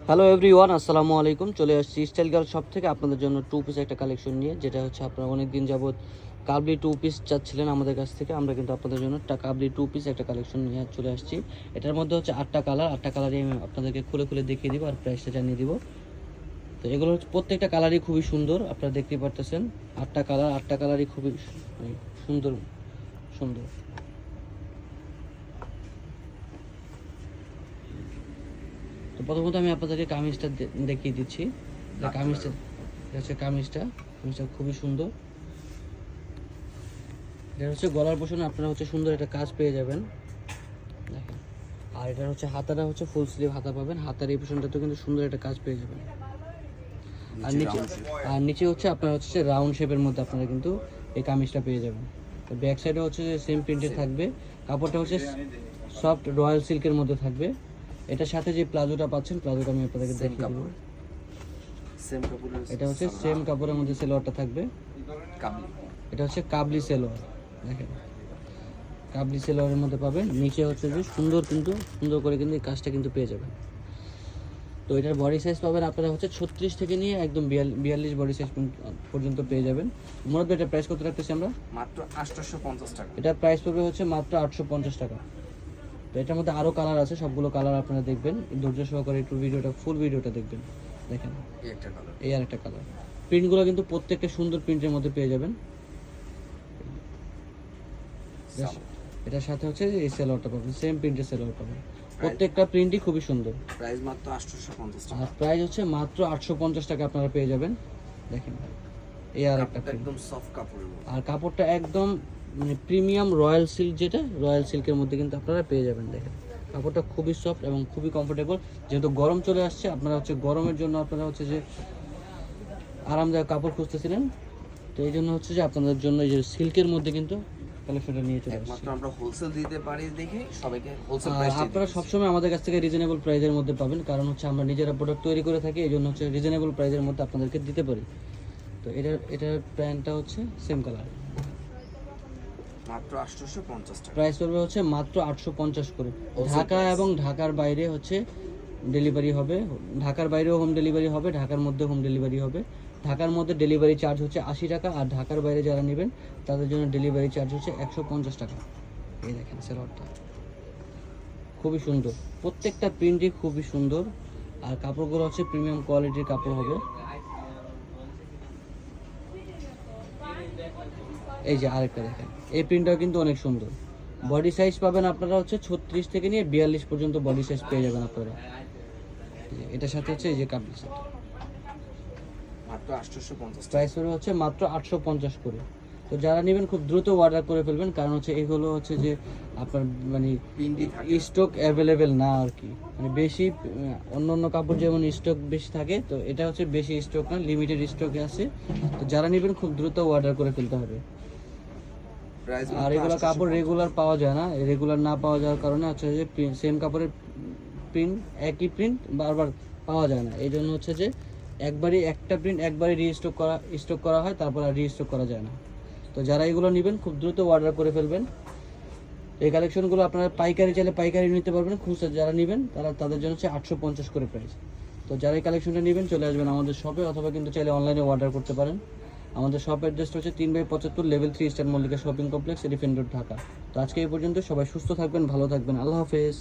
Hello everyone, আসসালামু আলাইকুম। চলে আসছি স্টাইল গার্ল শপ থেকে আপনাদের জন্য টু পিস একটা কালেকশন নিয়ে, যেটা হচ্ছে আপনারা অনেক দিন যাবত কাবলি টু পিস চাচ্ছিলেন আমাদের কাছ থেকে। আমরা কিন্তু আপনাদের জন্য কাবলি টু পিস একটা কালেকশন নিয়ে চলে আসছি। এটার মধ্যে হচ্ছে 8টা কালারই আমি আপনাদেরকে খুলে খুলে দেখিয়ে দিব আর প্রাইসটা জানিয়ে দিব। তো এগুলো হচ্ছে প্রত্যেকটা কালারই খুবই সুন্দর, আপনারা দেখতেই পারতেছেন। 8টা কালারই খুবই সুন্দর সুন্দর। তো প্রথমত আমি আপনাদেরকে কামিজটা দেখিয়ে দিচ্ছি। কামিজটা হচ্ছে কামিজটা খুবই সুন্দর। এটা হচ্ছে গলার পোর্শনে আপনারা হচ্ছে সুন্দর একটা কাজ পেয়ে যাবেন, দেখেন। আর এটা হচ্ছে হাতাটা হচ্ছে ফুল স্লিভ হাতা পাবেন, হাতার এই পোর্শনটাতেও কিন্তু সুন্দর একটা কাজ পেয়ে যাবেন। আর নিচে হচ্ছে আপনারা হচ্ছে রাউন্ড শেপের মধ্যে আপনারা কিন্তু এই কামিজটা পেয়ে যাবেন। তো ব্যাক সাইডে হচ্ছে সেম প্রিন্টের থাকবে, কাপড়টা হচ্ছে সফট রয়্যাল সিল্কের মধ্যে থাকবে। এটার সাথে যে প্লাজোটা পাচ্ছেন, প্লাজোটা আমি আপনাদেরকে দেখিয়ে দেবো। এটা হচ্ছে সেম কাপড়ের মধ্যে সেলোয়ারটা থাকবে। এটা হচ্ছে কাবলি সেলোয়ার, দেখেন কাবলি সেলোয়ারের মধ্যে পাবেন। নিচে হচ্ছে যে সুন্দর করে কিন্তু এই কাজটা কিন্তু পেয়ে যাবেন। তো এটার বডি সাইজ পাবেন আপনারা হচ্ছে 36 থেকে নিয়ে একদম 42 বডি সাইজ পর্যন্ত পেয়ে যাবেন। মূলত এটা প্রাইস কত রাখতেছি আমরা? মাত্র 850 টাকা। এটার প্রাইস পড়বে হচ্ছে মাত্র 850 টাকা। তো এটার মধ্যে আরও কালার আছে, সবগুলো কালার আপনারা দেখবেন, ধৈর্য সহকারে একটু ফুল ভিডিওটা দেখবেন। দেখেন এই আর একটা কালার। প্রিন্টগুলো কিন্তু প্রত্যেকটা সুন্দর প্রিন্টের মধ্যে পেয়ে যাবেন। এটার সাথে হচ্ছে এই সেলোয়ারটা পাবেন, সেম প্রিন্টের সেলোয়ার পাবেন। প্রত্যেকটা প্রিন্টই খুবই সুন্দর। প্রাইস মাত্র 850 টাকা। আর প্রাইস হচ্ছে মাত্র 850 টাকা আপনারা পেয়ে যাবেন। দেখেন এই আর একটা একদম সফট কাপড়ের মধ্যে, আর কাপড়টা একদম মানে প্রিমিয়াম রয়্যাল সিল্ক, যেটা রয়্যাল সিল্কের মধ্যে কিন্তু আপনারা পেয়ে যাবেন। দেখেন কাপড়টা খুবই সফট এবং খুবই কমফোর্টেবল। যেহেতু গরম চলে আসছে, আপনারা হচ্ছে গরমের জন্য আপনারা হচ্ছে যে আরামদায়ক কাপড় খুঁজতেছিলেন, তো এই জন্য হচ্ছে যে আপনাদের জন্য এই যে সিল্কের মধ্যে কিন্তু কালেকশনটা নিয়ে চলে আসছি। মাত্র আমরা হোলসেল দিতে পারি দেখে সবাইকে হোলসেল প্রাইস আপনারা সবসময় আমাদের কাছ থেকে রিজনেবল প্রাইসের মধ্যে পাবেন, কারণ হচ্ছে আমরা নিজেরা প্রোডাক্ট তৈরি করে থাকি, এই জন্য হচ্ছে রিজনেবল প্রাইসের মধ্যে আপনাদেরকে দিতে পারি। তো এটার প্যান্টটা হচ্ছে সেম কালার, মাত্র 850 টাকা। প্রাইস পড়বে হচ্ছে মাত্র 850 করে। ঢাকা এবং ঢাকার বাইরে হচ্ছে ডেলিভারি হবে, ঢাকার বাইরেও হোম ডেলিভারি হবে, ঢাকার মধ্যে হোম ডেলিভারি হবে। ঢাকার মধ্যে ডেলিভারি চার্জ হচ্ছে 80 টাকা, আর ঢাকার বাইরে যারা নেবেন তাদের জন্য ডেলিভারি চার্জ হচ্ছে 150 টাকা। এই দেখেন সেলোয়ারটা খুবই সুন্দর, প্রত্যেকটা প্রিন্টই খুবই সুন্দর। আর কাপড়গুলো হচ্ছে প্রিমিয়াম কোয়ালিটির কাপড় হবে। এই যে আরেকটা দেখেন, এই প্রিন্টটাও কিন্তু অনেক সুন্দর। বডি সাইজ পাবেন আপনারা হচ্ছে 36 থেকে নিয়ে 42 পর্যন্ত বডি সাইজ পেয়ে যাবেন আপনারা। এটার সাথে হচ্ছে এই যে কাবলি সেট, মাত্র 850 টাকা। প্রাইস পড়বে হচ্ছে মাত্র 850 করে। তো যারা নেবেন খুব দ্রুত অর্ডার করে ফেলবেন, কারণ হচ্ছে এগুলো হচ্ছে যে আপনার মানে স্টক অ্যাভেলেবেল না আর কি, মানে বেশি অন্য কাপড় যেমন স্টক বেশি থাকে, তো এটা হচ্ছে বেশি স্টক না, লিমিটেড স্টকে আছে। তো যারা নেবেন খুব দ্রুত অর্ডার করে ফেলতে হবে। আর এগুলো কাপড় রেগুলার পাওয়া যায় না, রেগুলার না পাওয়া যাওয়ার কারণে হচ্ছে যে সেম কাপড়ের প্রিন্ট একই প্রিন্ট বারবার পাওয়া যায় না, এই জন্য হচ্ছে যে একটা প্রিন্ট একবারই স্টক করা হয়, তারপর আর রিস্টক করা যায় না। তো যারা এগুলো নেবেন খুব দ্রুত অর্ডার করে ফেলবেন। এই কালেকশনগুলো আপনারা পাইকারি চাইলে পাইকারি নিতে পারবেন, খুচরা যারা নেবেন তাদের জন্য হচ্ছে 850 করে প্রাইস। তো যারা এই কালেকশনটা নেবেন চলে আসবেন আমাদের শপে, অথবা কিন্তু চাইলে অনলাইনে অর্ডার করতে পারেন। আমাদের শপ অ্যাড্রেসটা হচ্ছে 3/75 level 3 star Mallika shopping complex, elephant road, Dhaka. তো আজকে এই পর্যন্ত, সবাই সুস্থ থাকবেন, ভালো থাকবেন, আল্লাহ হাফেজ।